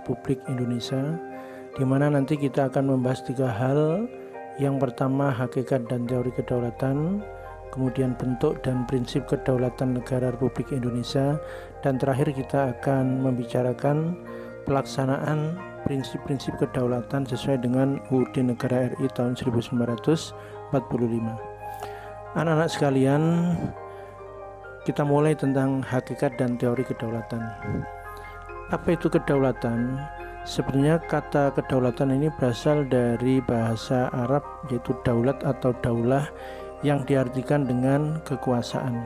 Republik Indonesia, di mana nanti kita akan membahas 3 hal. Yang pertama, hakikat dan teori kedaulatan, kemudian bentuk dan prinsip kedaulatan negara Republik Indonesia, dan terakhir kita akan membicarakan pelaksanaan prinsip-prinsip kedaulatan sesuai dengan UUD Negara RI tahun 1945. Anak-anak sekalian, kita mulai tentang hakikat dan teori kedaulatan. Apa itu kedaulatan? Sebenarnya kata kedaulatan ini berasal dari bahasa Arab, yaitu daulat atau daulah, yang diartikan dengan kekuasaan.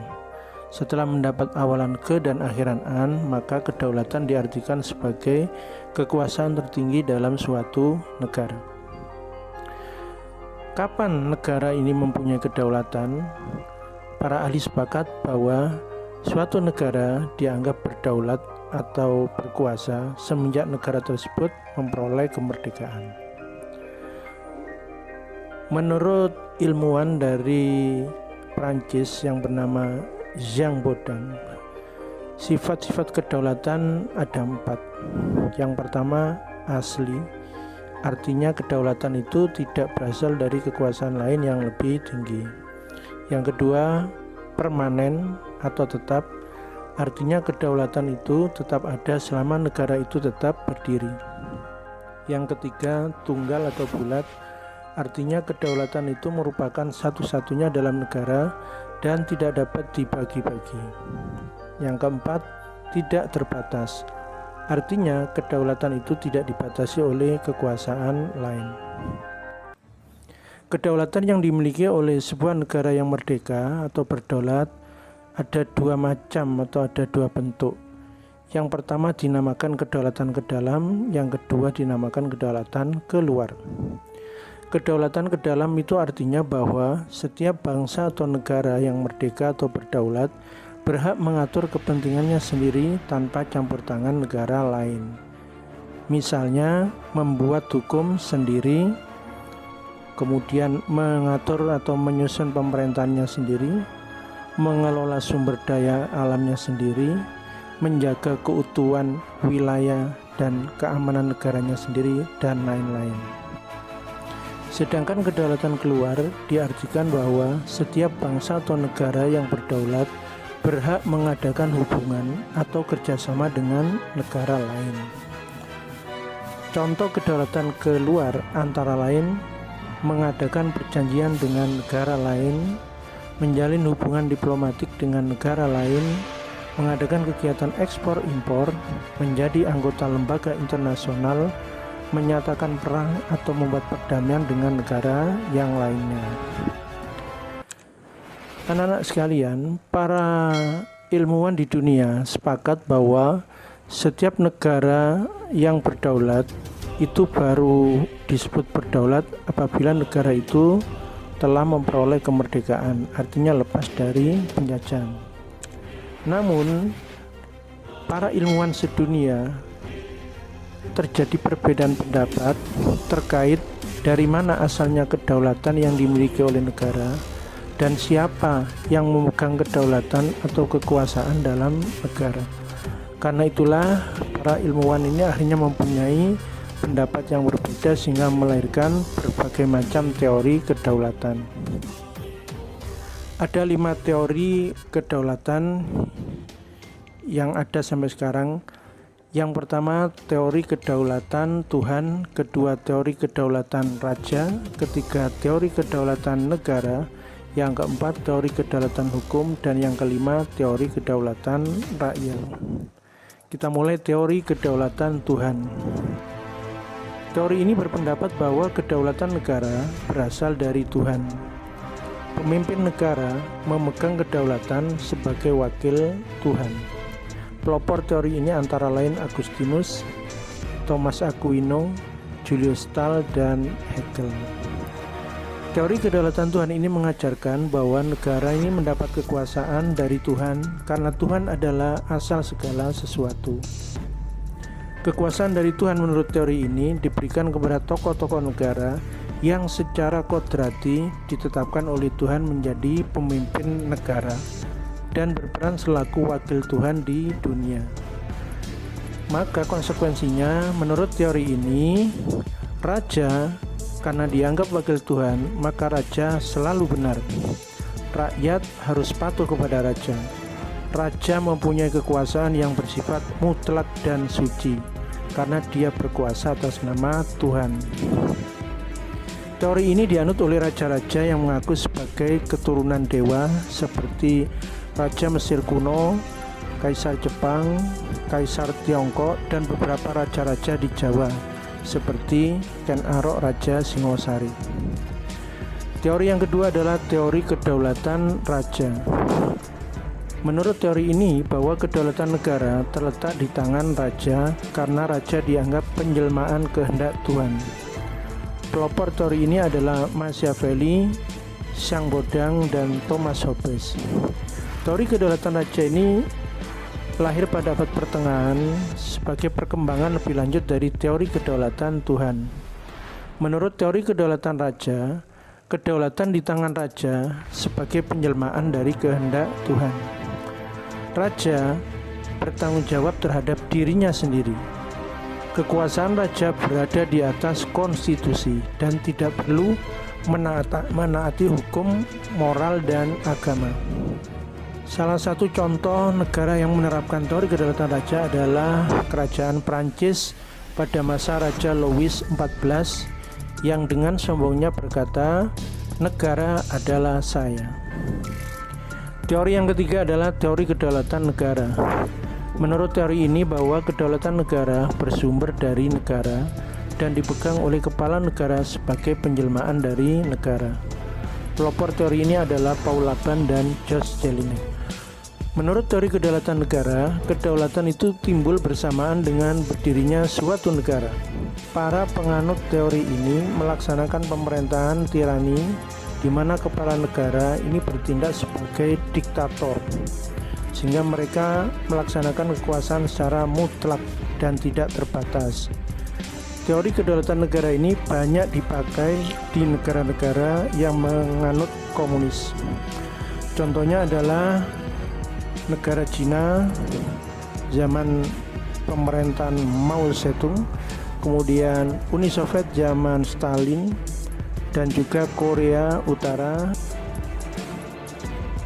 Setelah mendapat awalan ke dan akhiran an, maka kedaulatan diartikan sebagai kekuasaan tertinggi dalam suatu negara. Kapan negara ini mempunyai kedaulatan? Para ahli sepakat bahwa suatu negara dianggap berdaulat atau berkuasa semenjak negara tersebut memperoleh kemerdekaan. Menurut ilmuwan dari Prancis yang bernama Jean Bodin, sifat-sifat kedaulatan ada 4. Yang pertama, asli. Artinya kedaulatan itu tidak berasal dari kekuasaan lain yang lebih tinggi. Yang kedua, permanen atau tetap. Artinya kedaulatan itu tetap ada selama negara itu tetap berdiri. Yang ketiga, tunggal atau bulat. Artinya kedaulatan itu merupakan satu-satunya dalam negara dan tidak dapat dibagi-bagi. Yang keempat, tidak terbatas. Artinya kedaulatan itu tidak dibatasi oleh kekuasaan lain. Kedaulatan yang dimiliki oleh sebuah negara yang merdeka atau berdaulat ada 2 macam atau ada 2 bentuk. Yang pertama dinamakan kedaulatan ke dalam, yang kedua dinamakan kedaulatan keluar. Kedaulatan ke dalam itu artinya bahwa setiap bangsa atau negara yang merdeka atau berdaulat berhak mengatur kepentingannya sendiri tanpa campur tangan negara lain. Misalnya membuat hukum sendiri, kemudian mengatur atau menyusun pemerintahannya sendiri, mengelola sumber daya alamnya sendiri, menjaga keutuhan wilayah dan keamanan negaranya sendiri, dan lain-lain. Sedangkan kedaulatan keluar diartikan bahwa setiap bangsa atau negara yang berdaulat berhak mengadakan hubungan atau kerjasama dengan negara lain. Contoh kedaulatan keluar antara lain mengadakan perjanjian dengan negara lain, menjalin hubungan diplomatik dengan negara lain, mengadakan kegiatan ekspor-impor, menjadi anggota lembaga internasional, menyatakan perang atau membuat perdamaian dengan negara yang lainnya. Anak-anak sekalian, para ilmuwan di dunia sepakat bahwa setiap negara yang berdaulat itu baru disebut berdaulat apabila negara itu telah memperoleh kemerdekaan, artinya lepas dari penjajahan. Namun, para ilmuwan sedunia terjadi perbedaan pendapat terkait dari mana asalnya kedaulatan yang dimiliki oleh negara dan siapa yang memegang kedaulatan atau kekuasaan dalam negara. Karena itulah para ilmuwan ini akhirnya mempunyai pendapat yang berbeda sehingga melahirkan berbagai macam teori kedaulatan. Ada 5 teori kedaulatan yang ada sampai sekarang. Yang pertama, teori kedaulatan Tuhan, kedua teori kedaulatan raja, ketiga teori kedaulatan negara, yang keempat teori kedaulatan hukum, dan yang kelima teori kedaulatan rakyat. Kita mulai teori kedaulatan Tuhan. Teori ini berpendapat bahwa kedaulatan negara berasal dari Tuhan. Pemimpin negara memegang kedaulatan sebagai wakil Tuhan. Pelopor teori ini antara lain Agustinus, Thomas Aquino, Julius Stahl, dan Hegel. Teori kedaulatan Tuhan ini mengajarkan bahwa negara ini mendapat kekuasaan dari Tuhan karena Tuhan adalah asal segala sesuatu. Kekuasaan dari Tuhan menurut teori ini diberikan kepada tokoh-tokoh negara yang secara kodrati ditetapkan oleh Tuhan menjadi pemimpin negara dan berperan selaku wakil Tuhan di dunia. Maka konsekuensinya menurut teori ini, raja karena dianggap wakil Tuhan, maka raja selalu benar. Rakyat harus patuh kepada raja. Raja mempunyai kekuasaan yang bersifat mutlak dan suci karena dia berkuasa atas nama Tuhan. Teori ini dianut oleh raja-raja yang mengaku sebagai keturunan dewa seperti Raja Mesir kuno, Kaisar Jepang, Kaisar Tiongkok, dan beberapa raja-raja di Jawa seperti Ken Arok Raja Singosari. Teori yang kedua adalah teori kedaulatan raja. Menurut teori ini bahwa kedaulatan negara terletak di tangan raja karena raja dianggap penjelmaan kehendak Tuhan. Pelopor teori ini adalah Machiavelli, Sang Bodang, dan Thomas Hobbes. Teori kedaulatan raja ini lahir pada abad pertengahan sebagai perkembangan lebih lanjut dari teori kedaulatan Tuhan. Menurut teori kedaulatan raja, kedaulatan di tangan raja sebagai penjelmaan dari kehendak Tuhan. Raja bertanggung jawab terhadap dirinya sendiri. Kekuasaan raja berada di atas konstitusi dan tidak perlu menaati hukum, moral, dan agama. Salah satu contoh negara yang menerapkan teori kedaulatan raja adalah Kerajaan Prancis pada masa Raja Louis XIV yang dengan sombongnya berkata, "Negara adalah saya." Teori yang ketiga adalah teori kedaulatan negara. Menurut teori ini bahwa kedaulatan negara bersumber dari negara dan dipegang oleh kepala negara sebagai penjelmaan dari negara. Pelopor teori ini adalah Paul Laban dan George Jelinek. Menurut teori kedaulatan negara, kedaulatan itu timbul bersamaan dengan berdirinya suatu negara. Para penganut teori ini melaksanakan pemerintahan tirani di mana kepala negara ini bertindak sebagai diktator, sehingga mereka melaksanakan kekuasaan secara mutlak dan tidak terbatas. Teori kedaulatan negara ini banyak dipakai di negara-negara yang menganut komunis. Contohnya adalah negara Cina zaman pemerintahan Mao Zedong, kemudian Uni Soviet zaman Stalin, dan juga Korea Utara.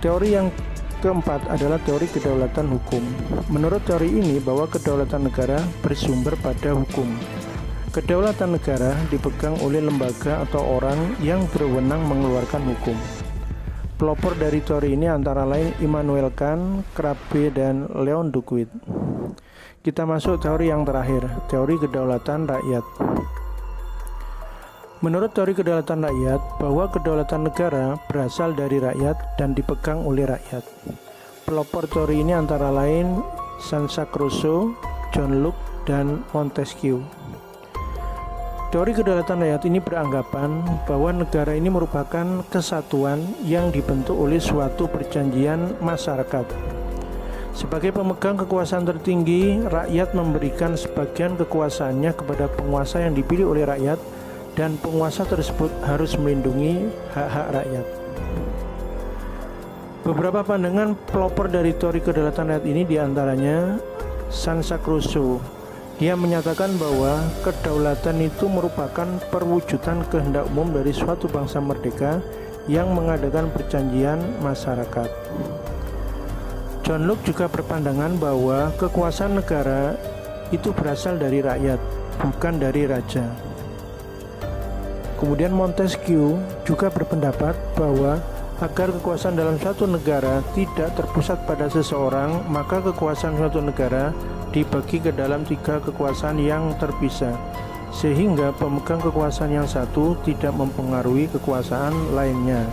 Teori yang keempat adalah teori kedaulatan hukum. Menurut teori ini bahwa kedaulatan negara bersumber pada hukum. Kedaulatan negara dipegang oleh lembaga atau orang yang berwenang mengeluarkan hukum. Pelopor dari teori ini antara lain Immanuel Kant, Krabbe, dan Leon Duquesne. Kita masuk teori yang terakhir, teori kedaulatan rakyat. Menurut teori kedaulatan rakyat, bahwa kedaulatan negara berasal dari rakyat dan dipegang oleh rakyat. Pelopor teori ini antara lain Jean-Jacques Rousseau, John Locke, dan Montesquieu. Teori kedaulatan rakyat ini beranggapan bahwa negara ini merupakan kesatuan yang dibentuk oleh suatu perjanjian masyarakat. Sebagai pemegang kekuasaan tertinggi, rakyat memberikan sebagian kekuasaannya kepada penguasa yang dipilih oleh rakyat, dan penguasa tersebut harus melindungi hak-hak rakyat. Beberapa pandangan pelopor dari teori kedaulatan rakyat ini diantaranya Jean-Jacques Rousseau. Dia menyatakan bahwa kedaulatan itu merupakan perwujudan kehendak umum dari suatu bangsa merdeka yang mengadakan perjanjian masyarakat. John Locke juga berpandangan bahwa kekuasaan negara itu berasal dari rakyat, bukan dari raja. Kemudian Montesquieu juga berpendapat bahwa agar kekuasaan dalam suatu negara tidak terpusat pada seseorang, maka kekuasaan suatu negara dibagi ke dalam 3 kekuasaan yang terpisah, sehingga pemegang kekuasaan yang satu tidak mempengaruhi kekuasaan lainnya.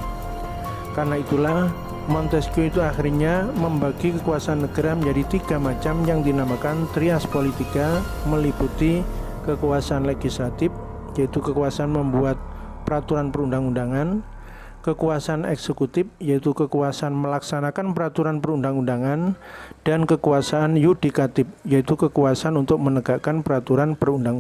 Karena itulah Montesquieu itu akhirnya membagi kekuasaan negara menjadi 3 macam yang dinamakan trias politica, meliputi kekuasaan legislatif, yaitu kekuasaan membuat peraturan perundang-undangan, kekuasaan eksekutif, yaitu kekuasaan melaksanakan peraturan perundang-undangan, dan kekuasaan yudikatif, yaitu kekuasaan untuk menegakkan peraturan perundang-undangan.